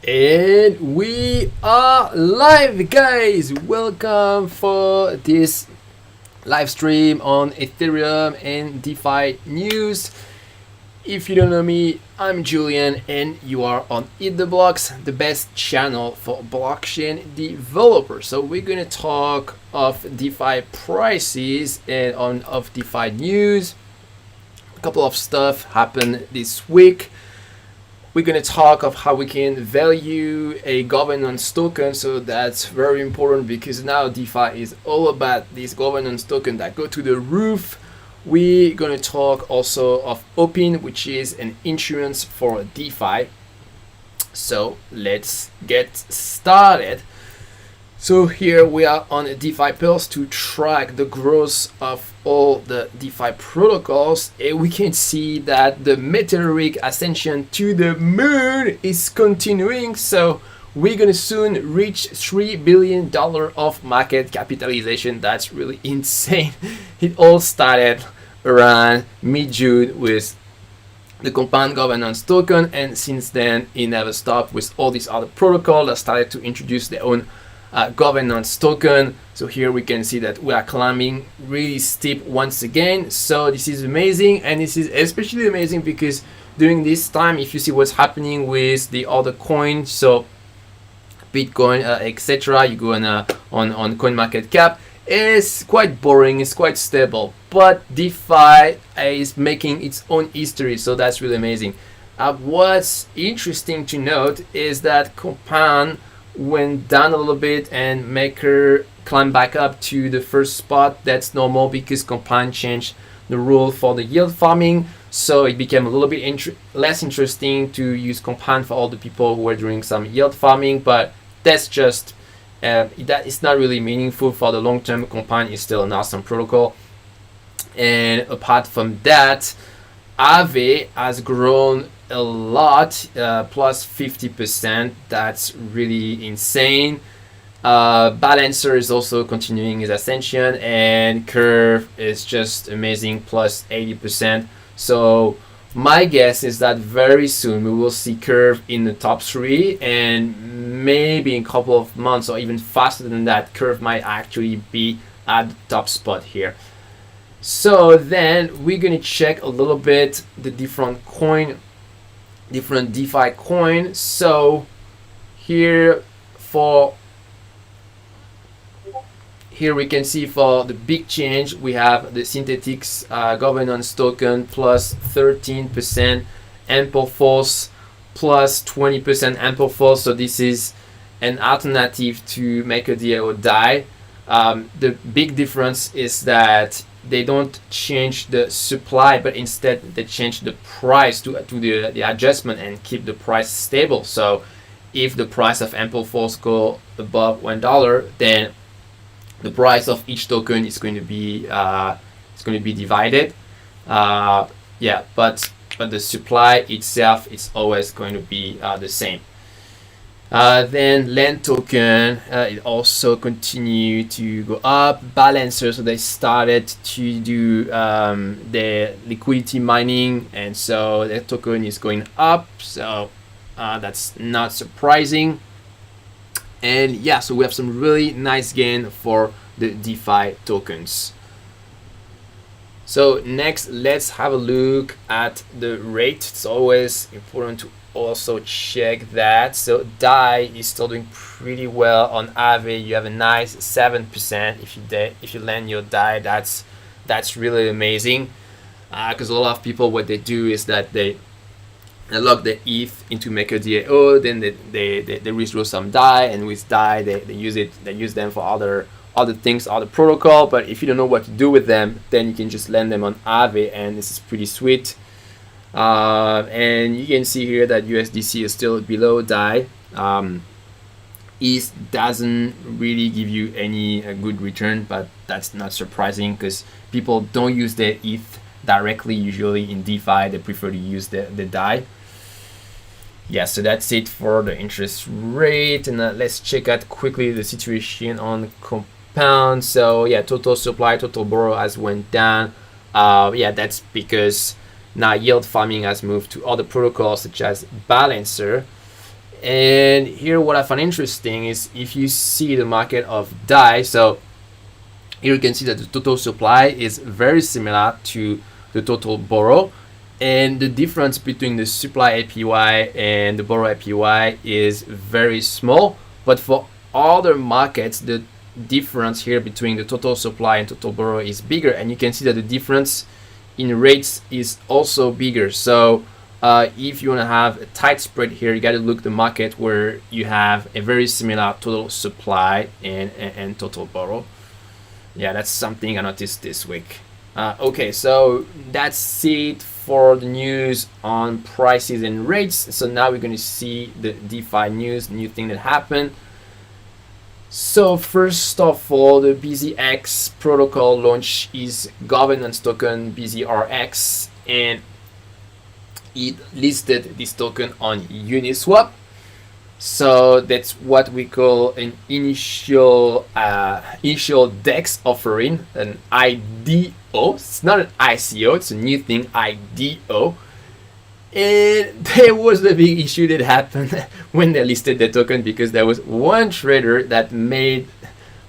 And we are live, guys. Welcome for this live stream on Ethereum and DeFi news. If you don't know me, I'm Julian, and you are on Eat the Blocks, the best channel for blockchain developers. So we're gonna talk of DeFi prices and of DeFi news. A couple of stuff happened this week. We're going to talk of how we can value a governance token. So that's very important because now DeFi is all about these governance tokens that go to the roof. We're going to talk also of Opyn, which is an insurance for DeFi. So let's get started. So here we are on DeFi Pulse to track the growth of all the DeFi protocols, and we can see that the meteoric ascension to the moon is continuing. So we're gonna soon reach $3 billion of market capitalization. That's really insane. It all started around mid-June with the compound governance token, and since then it never stopped with all these other protocols that started to introduce their own governance token. So here we can see that we are climbing really steep once again. So this is amazing, and this is especially amazing because during this time, if you see what's happening with the other coins, so Bitcoin, etc., you go on CoinMarketCap, it's quite boring, it's quite stable, but DeFi is making its own history, so that's really amazing. What's interesting to note is that compound went down a little bit and Maker climbed back up to the first spot. That's normal because compound changed the rule for the yield farming, so it became a little bit less interesting to use compound for all the people who were doing some yield farming, but that's just that it's not really meaningful for the long term. Compound is still an awesome protocol, and apart from that, Aave has grown a lot, plus 50%. That's really insane. Balancer is also continuing his ascension, and Curve is just amazing, plus 80%. So my guess is that very soon we will see Curve in the top 3, and maybe in a couple of months or even faster than that, Curve might actually be at the top spot here. So then we're gonna check a little bit the different DeFi coin. So here we can see for the big change we have the Synthetics governance token plus 13%, Ample Force plus 20% Ample Force. So this is an alternative to MakerDAO DAI. The big difference is that they don't change the supply, but instead they change the price to the adjustment and keep the price stable. So if the price of Ample Force go above $1, then the price of each token is going to be divided. Yeah, but the supply itself is always going to be the same. Then Land token, it also continued to go up. Balancer, so they started to do the liquidity mining, and so the token is going up. So that's not surprising. And yeah, so we have some really nice gain for the DeFi tokens. So next, let's have a look at the rate. It's always important to also check that. So DAI is still doing pretty well on Aave. You have a nice 7%. If you land your DAI, that's really amazing. Because a lot of people, what they do is that they lock the ETH into MakerDAO, then they withdraw some DAI, and with DAI they use them for other things, other protocol. But if you don't know what to do with them, then you can just lend them on Aave, and this is pretty sweet. And you can see here that USDC is still below DAI. ETH doesn't really give you any good return, but that's not surprising because people don't use their ETH directly. Usually in DeFi, they prefer to use the DAI. Yeah, so that's it for the interest rate. And let's check out quickly the situation on compound. So yeah, total supply, total borrow has went down. Yeah, that's because now yield farming has moved to other protocols such as Balancer. And here what I find interesting is if you see the market of DAI, so here you can see that the total supply is very similar to the total borrow, and the difference between the supply APY and the borrow APY is very small. But for other markets, the difference here between the total supply and total borrow is bigger, and you can see that the difference in rates is also bigger. So if you want to have a tight spread here, you got to look the market where you have a very similar total supply and total borrow. Yeah, that's something I noticed this week. Okay, so that's it for the news on prices and rates. So now we're going to see the DeFi news, new thing that happened. So first of all, the BZX protocol launch is governance token BZRX, and it listed this token on Uniswap. So that's what we call an initial DEX offering, an IDO. It's not an ICO, it's a new thing, IDO. And there was a big issue that happened when they listed the token, because there was one trader that made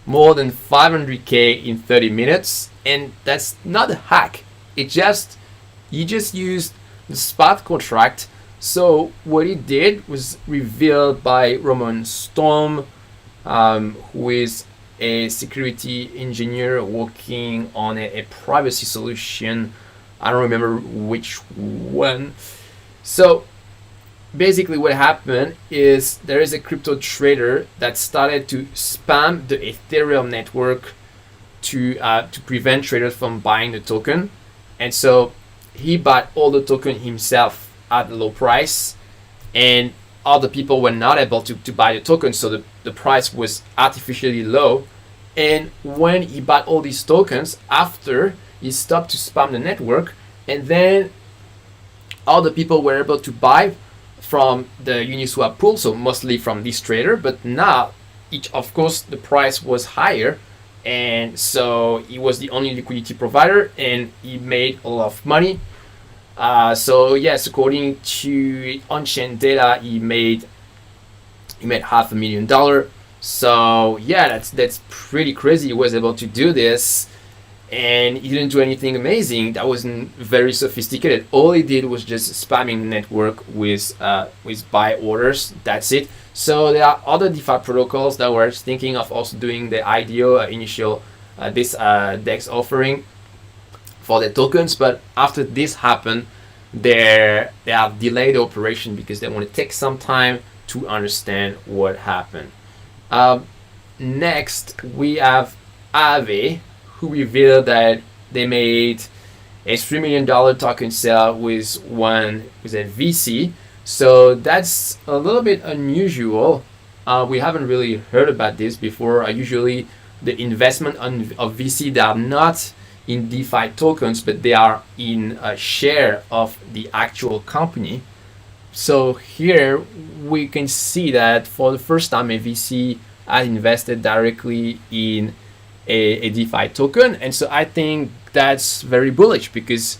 more than 500k in 30 minutes, and that's not a hack. He just used the spot contract. So what he did was revealed by Roman Storm, who is a security engineer working on a privacy solution. I don't remember which one. So basically what happened is there is a crypto trader that started to spam the Ethereum network to prevent traders from buying the token. And so he bought all the token himself at a low price, and other people were not able to buy the token, so the price was artificially low. And when he bought all these tokens, after he stopped to spam the network, and then other people were able to buy from the Uniswap pool, so mostly from this trader, but now of course the price was higher, and so he was the only liquidity provider and he made a lot of money. So yes, according to on-chain data, he made $500,000. So yeah, that's pretty crazy. He was able to do this, and he didn't do anything amazing. That wasn't very sophisticated. All he did was just spamming the network with buy orders. That's it. So there are other DeFi protocols that were thinking of also doing the IDO initial this DEX offering for the tokens, but after this happened, they have delayed the operation because they want to take some time to understand what happened. Next, we have Aave, who revealed that they made a $3 million token sale with a VC. So that's a little bit unusual. We haven't really heard about this before. Usually the investment of VC, they are not in DeFi tokens, but they are in a share of the actual company. So here we can see that for the first time a VC has invested directly in a DeFi token, and so I think that's very bullish because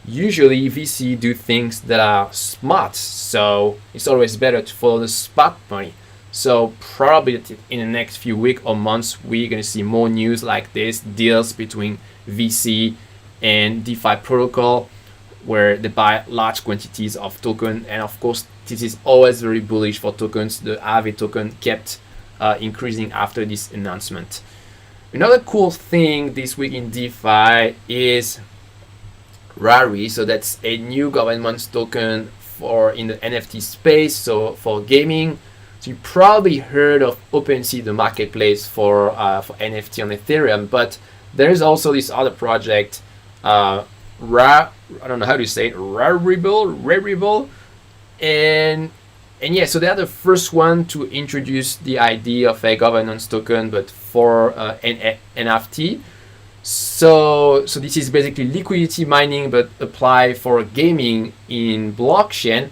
usually VC do things that are smart, so it's always better to follow the spot money. So probably in the next few weeks or months we're going to see more news like this, deals between VC and DeFi protocol where they buy large quantities of token, and of course this is always very bullish for tokens. The Aave token kept increasing after this announcement. Another cool thing this week in DeFi is Rari. So that's a new governance token for in the NFT space, so for gaming. So you probably heard of OpenSea, the marketplace for NFT on Ethereum, but there is also this other project, I don't know how to say it, Rarible, and yeah, so they are the first one to introduce the idea of a governance token, but for an NFT. So this is basically liquidity mining, but apply for gaming in blockchain,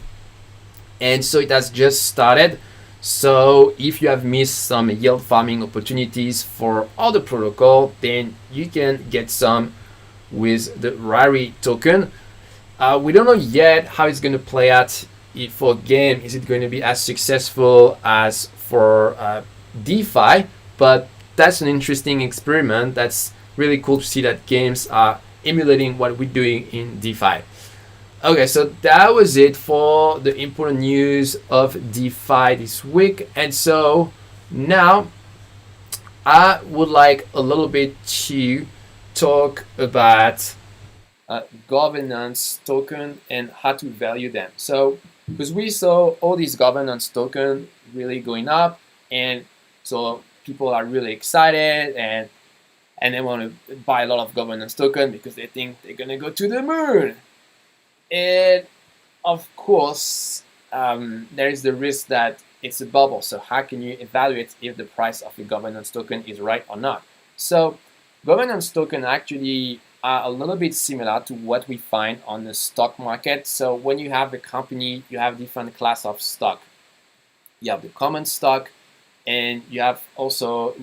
and so it has just started. So if you have missed some yield farming opportunities for other protocol, then you can get some with the Rari token. We don't know yet how it's going to play out if for game, is it going to be as successful as for DeFi? But that's an interesting experiment. That's really cool to see that games are emulating what we're doing in DeFi. Okay, so that was it for the important news of DeFi this week. And so now I would like a little bit to talk about governance token and how to value them. So because we saw all these governance token really going up, and so people are really excited and they want to buy a lot of governance token because they think they're gonna go to the moon. And of course, there is the risk that it's a bubble. So how can you evaluate if the price of a governance token is right or not? So governance token actually are a little bit similar to what we find on the stock market. So when you have a company, you have different class of stock. You have the common stock, and you have also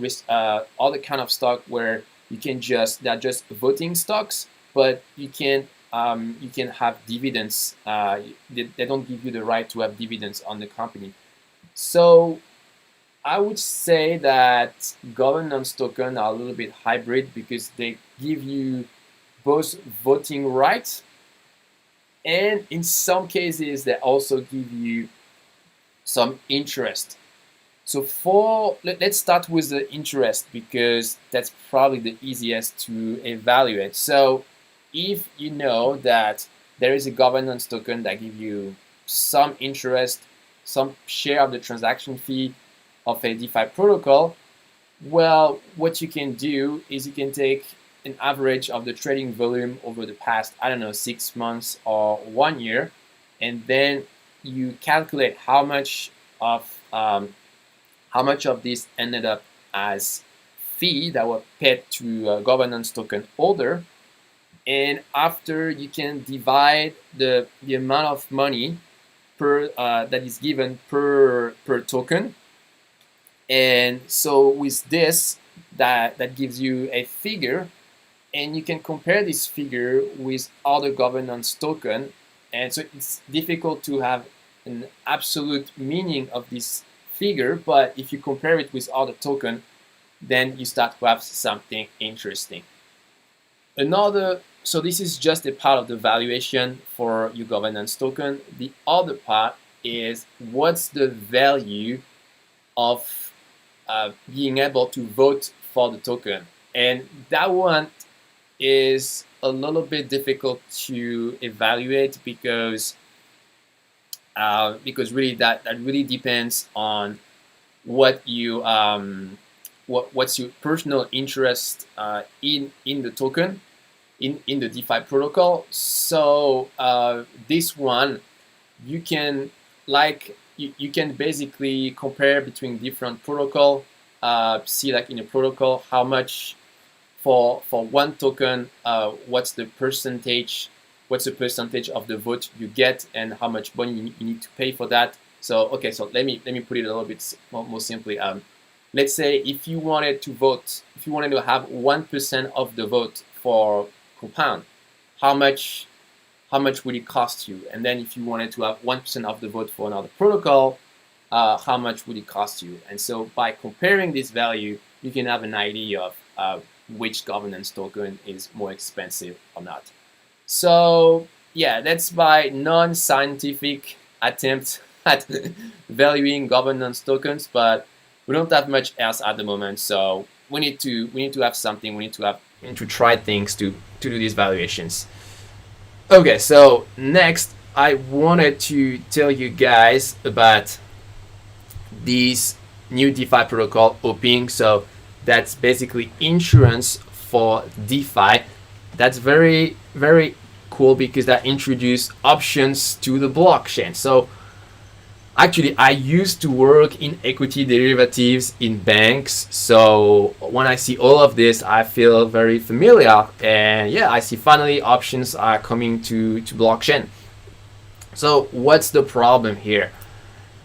other kind of stock where they're just voting stocks, but you can have dividends. They don't give you the right to have dividends on the company. So I would say that governance tokens are a little bit hybrid because they give you both voting rights, and in some cases they also give you some interest. So let's start with the interest because that's probably the easiest to evaluate. So if you know that there is a governance token that gives you some interest, some share of the transaction fee of a DeFi protocol, well, what you can do is you can take an average of the trading volume over the past, 6 months or 1 year, and then you calculate how much of this ended up as fee that were paid to a governance token holder, and after you can divide the amount of money that is given per token, and so with this that gives you a figure, and you can compare this figure with other governance token, and so it's difficult to have an absolute meaning of this figure, but if you compare it with other token, then you start to have something interesting. So this is just a part of the valuation for your governance token. The other part is what's the value of being able to vote for the token, and that one is a little bit difficult to evaluate because really that really depends on what you what's your personal interest in the token, in the DeFi protocol. So this one you can basically compare between different protocol, see like in a protocol how much for one token, what's the percentage of the vote you get and how much money you need to pay for that. So okay, so let me put it a little bit more simply. Let's say if you wanted to have 1% of the vote for Compound, how much would it cost you? And then if you wanted to have 1% of the vote for another protocol, how much would it cost you? And so by comparing this value, you can have an idea of which governance token is more expensive or not. So yeah, that's my non-scientific attempt at valuing governance tokens, but we don't have much else at the moment. So we need to have something. We need to try things to do these valuations. Okay, so next I wanted to tell you guys about this new DeFi protocol, Opyn. So that's basically insurance for DeFi. That's very, very cool because that introduced options to the blockchain. So actually, I used to work in equity derivatives in banks. So when I see all of this, I feel very familiar. And yeah, I see finally options are coming to blockchain. So what's the problem here?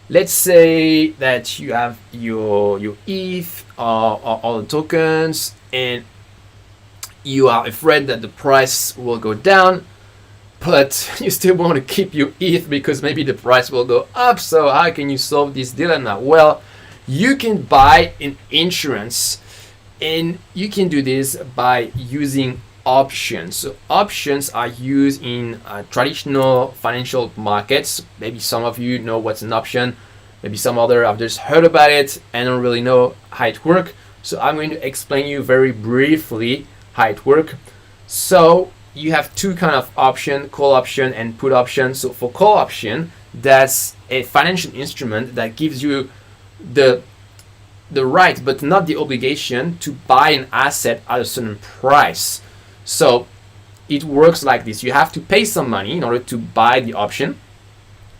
Let's say that you have your ETH or all the tokens, and you are afraid that the price will go down. but you still want to keep your ETH because maybe the price will go up. So how can you solve this dilemma? Well, you can buy an insurance, and you can do this by using options. So options are used in traditional financial markets. Maybe some of you know what's an option. Maybe some other have just heard about it and don't really know how it works. So I'm going to explain you very briefly how it works. So you have two kind of option, call option and put option. So for call option, that's a financial instrument that gives you the right but not the obligation to buy an asset at a certain price. So it works like this. You have to pay some money in order to buy the option.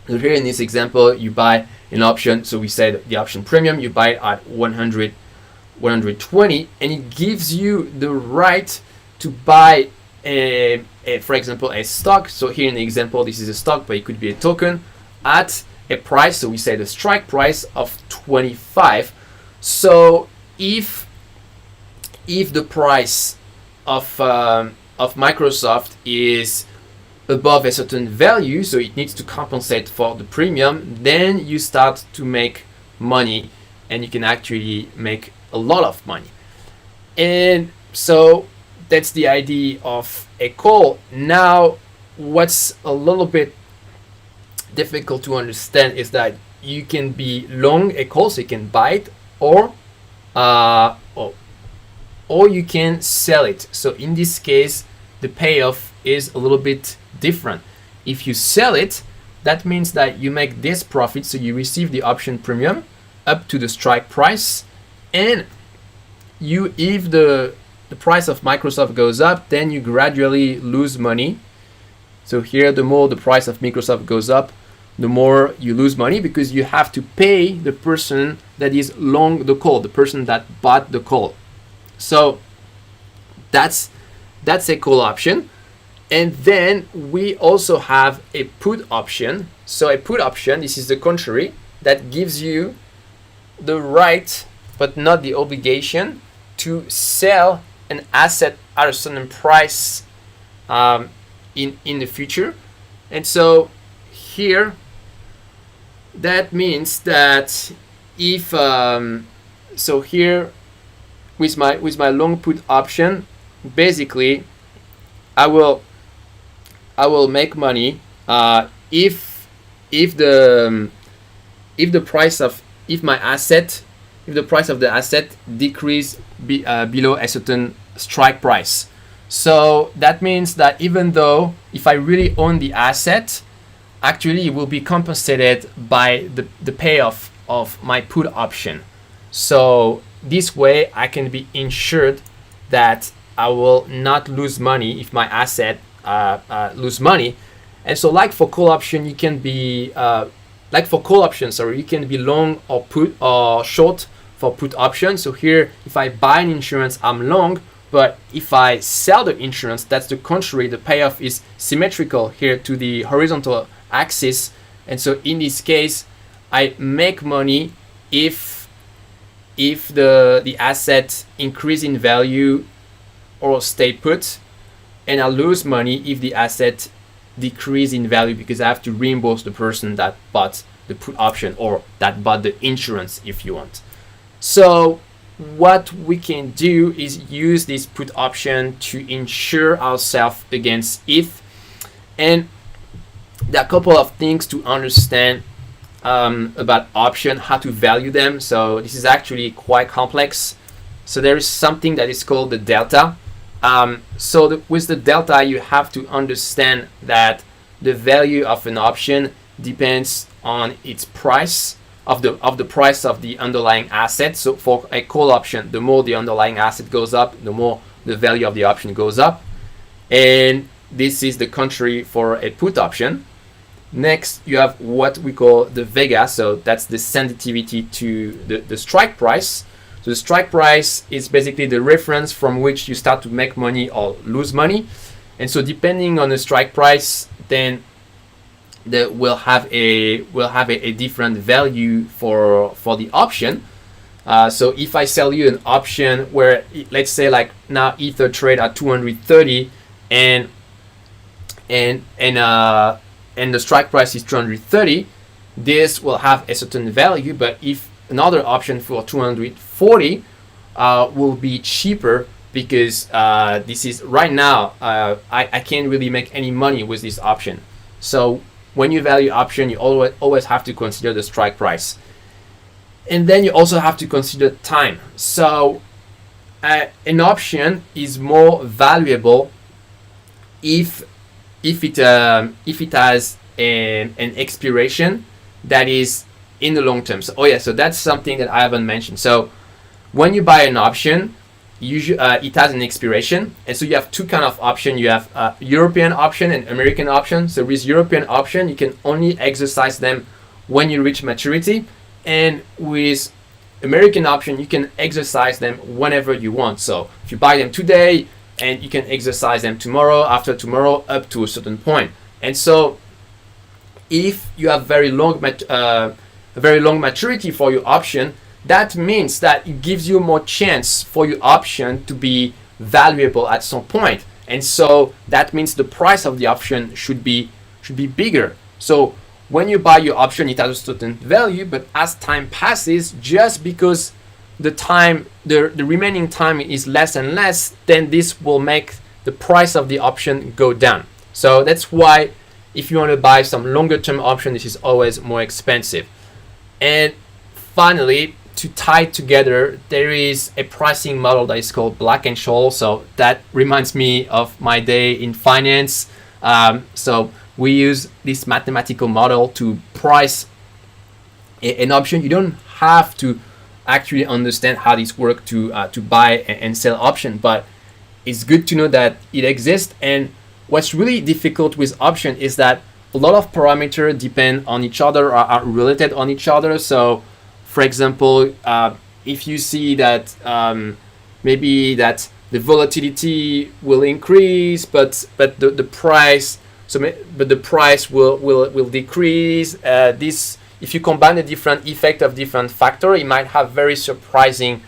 So here in this example, you buy an option. So we said the option premium, you buy it at 120, and it gives you the right to buy for example, a stock. So here in the example, this is a stock, but it could be a token at a price. So we say the strike price of 25. So if the price of Microsoft is above a certain value, so it needs to compensate for the premium, then you start to make money, and you can actually make a lot of money. And so that's the idea of a call. Now, what's a little bit difficult to understand is that you can be long a call, so you can buy it, or you can sell it. So in this case, the payoff is a little bit different. If you sell it, that means that you make this profit, so you receive the option premium up to the strike price, and if the price of Microsoft goes up, then you gradually lose money. So here, the more the price of Microsoft goes up, the more you lose money, because you have to pay the person that is long the call, the person that bought the call. So that's a call option. And then we also have a put option. So a put option, this is the contrary, that gives you the right but not the obligation to sell an asset at a certain price in the future. And so here, that means that if so here with my long put option, basically I will make money if the price of the price of the asset decrease below a certain strike price. So that means that even though if I really own the asset, actually it will be compensated by the payoff of my put option. So this way I can be insured that I will not lose money if my asset lose money. And so like for call option, you can be you can be long or put or short for put option. So here, if I buy an insurance, I'm long, but if I sell the insurance, that's the contrary. The payoff is symmetrical here to the horizontal axis. And so in this case, I make money if the asset increase in value or stay put, and I lose money if the asset decrease in value, because I have to reimburse the person that bought the put option or that bought the insurance, if you want. So what we can do is use this put option to insure ourselves against ETH. And there are a couple of things to understand about option, how to value them. So this is actually quite complex. So there is something that is called the delta. With the delta, you have to understand that the value of an option depends on its price of the price of the underlying asset. So for a call option, the more the underlying asset goes up, the more the value of the option goes up. And this is the contrary for a put option. Next, you have what we call the vega. So that's the sensitivity to the strike price. So the strike price is basically the reference from which you start to make money or lose money. And so depending on the strike price, then we'll have a different value for the option. So if I sell you an option where, let's say like now Ether trade at 230, and and the strike price is 230, this will have a certain value. But if another option for 240 will be cheaper, because this is right now, I can't really make any money with this option. So when you value option, you always have to consider the strike price, and then you also have to consider time. So an option is more valuable if it has an expiration that is in the long term. So so that's something that I haven't mentioned. So when you buy an option, usually it has an expiration, and so you have two kind of option. You have European option and American option. So with European option, you can only exercise them when you reach maturity, and with American option, you can exercise them whenever you want. So if you buy them today, and you can exercise them tomorrow, after tomorrow, up to a certain point. And so if you have very long maturity for your option, that means that it gives you more chance for your option to be valuable at some point. And so that means the price of the option should be bigger. So when you buy your option, it has a certain value, but as time passes, just because the remaining time is less and less, then this will make the price of the option go down. So that's why if you want to buy some longer term option, this is always more expensive. And finally, to tie it together, there is a pricing model that is called Black-Scholes. So that reminds me of my day in finance. So we use this mathematical model to price an option. You don't have to actually understand how this works to buy and sell option, but it's good to know that it exists. And what's really difficult with option is that a lot of parameters depend on each other, or are related on each other. So for example, if you see that maybe that the volatility will increase, but the price will decrease. This, if you combine the different effect of different factors, it might have very surprising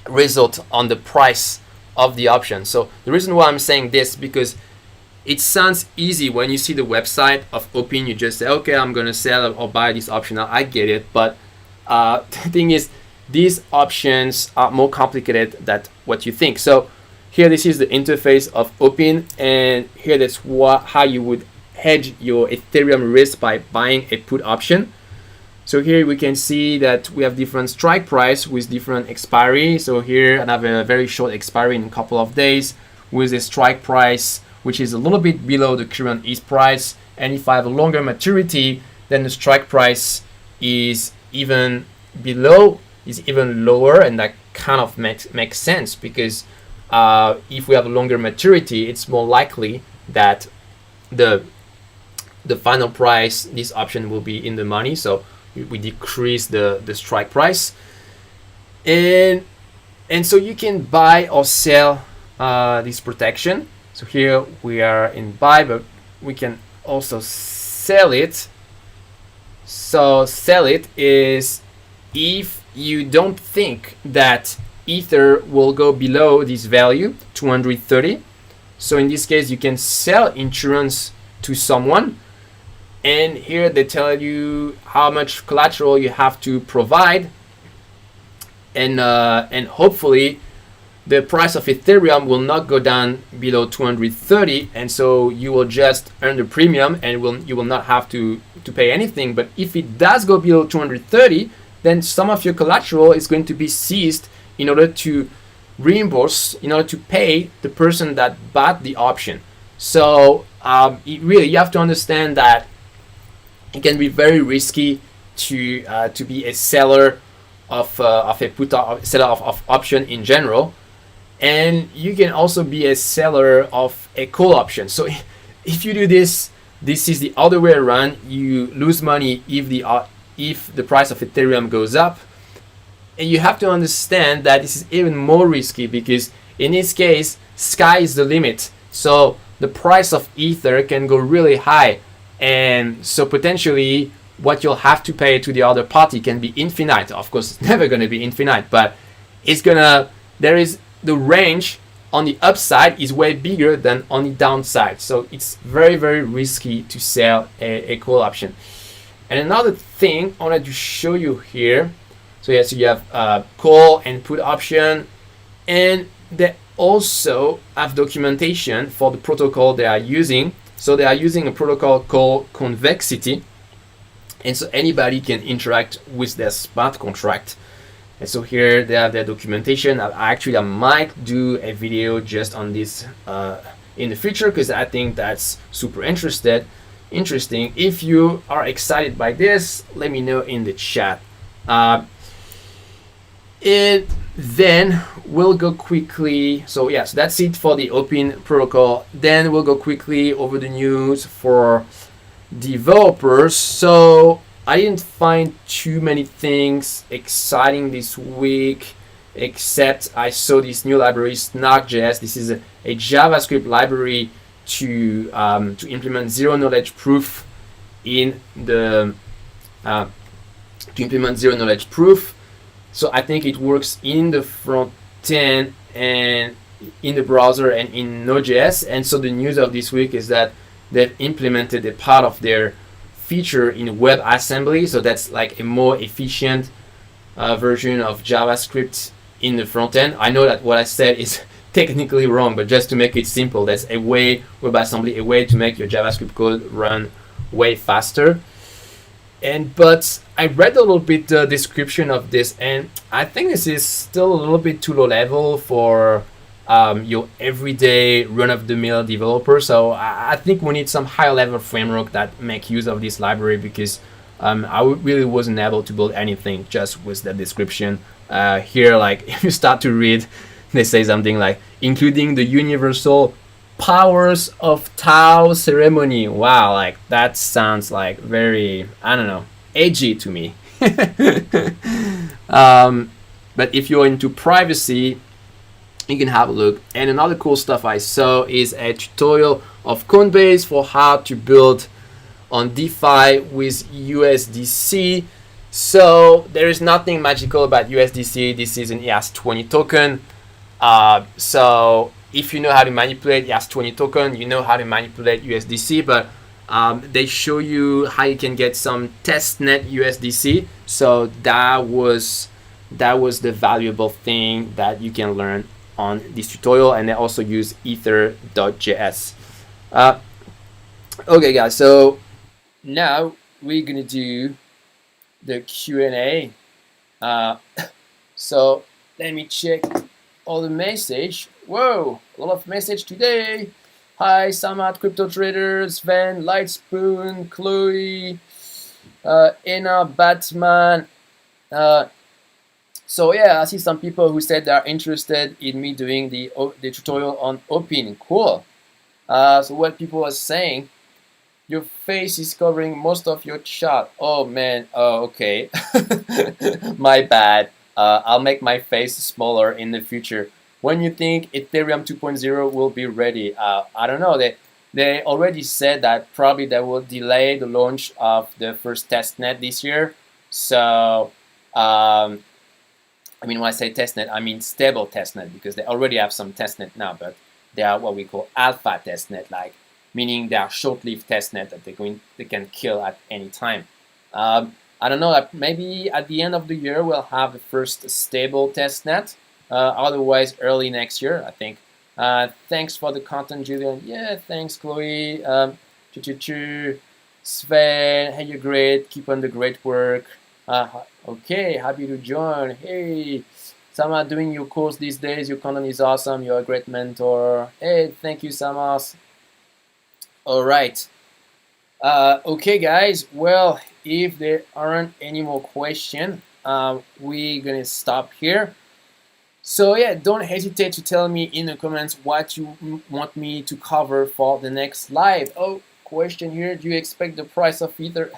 result on the price of the option. So the reason why I'm saying this, because it sounds easy when you see the website of Opyn. You just say, okay, I'm gonna sell or buy this option. I get it, but the thing is, these options are more complicated than what you think. So here, this is the interface of Opyn, and here that's how you would hedge your Ethereum risk by buying a put option. So here we can see that we have different strike price with different expiry. So here I have a very short expiry in a couple of days with a strike price which is a little bit below the current ETH price. And if I have a longer maturity, then the strike price is even lower, and that kind of makes sense, because if we have a longer maturity, it's more likely that the final price, this option will be in the money. So we decrease the strike price, and so you can buy or sell this protection. So here we are in buy, but we can also sell it. So sell it is if you don't think that Ether will go below this value, 230. So in this case, you can sell insurance to someone, and here they tell you how much collateral you have to provide, and hopefully the price of Ethereum will not go down below 230, and so you will just earn the premium, and you will not have to pay anything. But if it does go below 230, then some of your collateral is going to be seized in order to reimburse, in order to pay the person that bought the option. So you have to understand that it can be very risky to be a seller of option in general, and you can also be a seller of a call option. So if you do this is the other way around. You lose money if the price of Ethereum goes up, and you have to understand that this is even more risky, because in this case, sky is the limit. So the price of Ether can go really high, and so potentially what you'll have to pay to the other party can be infinite. Of course, it's never going to be infinite, but there is the range on the upside is way bigger than on the downside. So it's very, very risky to sell a call option. And another thing I wanted to show you here. So yeah, so you have call and put option, and they also have documentation for the protocol they are using. So they are using a protocol called Convexity, and so anybody can interact with their smart contract. And so here they have their documentation. I might do a video just on this in the future, because I think that's super interesting. If you are excited by this, let me know in the chat. And then we'll go quickly. So yeah, so that's it for the Opyn protocol. Then we'll go quickly over the news for developers. So I didn't find too many things exciting this week, except I saw this new library, Snark.js. This is a JavaScript library to implement zero knowledge proof in the So I think it works in the front end and in the browser and in Node.js. And so the news of this week is that they've implemented a part of their feature in WebAssembly. So that's like a more efficient version of JavaScript in the front end. I know that what I said is technically wrong, but just to make it simple, that's a way, WebAssembly, a way to make your JavaScript code run way faster. But I read a little bit the description of this, and I think this is still a little bit too low level for your everyday run-of-the-mill developer. So I think we need some higher level framework that make use of this library, because I really wasn't able to build anything just with the description. Here, like if you start to read, they say something like, including the universal powers of Tao ceremony. Wow, like that sounds like very, I don't know, edgy to me. But if you're into privacy, you can have a look. And another cool stuff I saw is a tutorial of Coinbase for how to build on DeFi with USDC. So there is nothing magical about USDC. This is an ERC20 token. So if you know how to manipulate ERC20 token, you know how to manipulate USDC, but they show you how you can get some testnet USDC. So that was the valuable thing that you can learn on this tutorial. And they also use ether.js. Okay guys, so now we're gonna do the Q&A. So let me check all the message. Whoa, a lot of message today. Hi, Samad, crypto traders, Sven, Lightspoon, Chloe, Anna, Batman. So yeah, I see some people who said they are interested in me doing the tutorial on Opyn. Cool. So what people are saying, your face is covering most of your chat. Oh man, okay. My bad. I'll make my face smaller in the future. When you think Ethereum 2.0 will be ready? I don't know. They already said that probably they will delay the launch of the first testnet this year. So, I mean, when I say testnet, I mean stable testnet, because they already have some testnet now, but they are what we call alpha testnet, like meaning they are short-lived testnet that they can kill at any time. I don't know, maybe at the end of the year we'll have the first stable testnet. Otherwise, early next year, I think. Thanks for the content, Julian. Yeah, thanks, Chloe. Sven, hey, you're great. Keep on the great work. Okay, happy to join. Hey, Sama, doing your course these days. Your content is awesome. You're a great mentor. Hey, thank you, Samas. All right. Okay, guys. Well, if there aren't any more questions, we're gonna stop here. So yeah, don't hesitate to tell me in the comments what you want me to cover for the next live. Oh, question here, do you expect the price of Ether?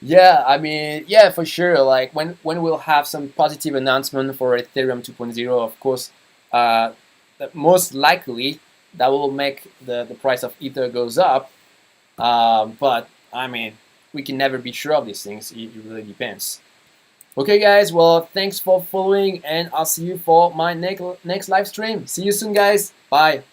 Yeah, I mean, yeah, for sure. Like when we'll have some positive announcement for Ethereum 2.0, of course, most likely that will make the price of Ether goes up. But I mean, we can never be sure of these things. It really depends. Okay, guys. Well, thanks for following, and I'll see you for my next live stream. See you soon, guys. Bye.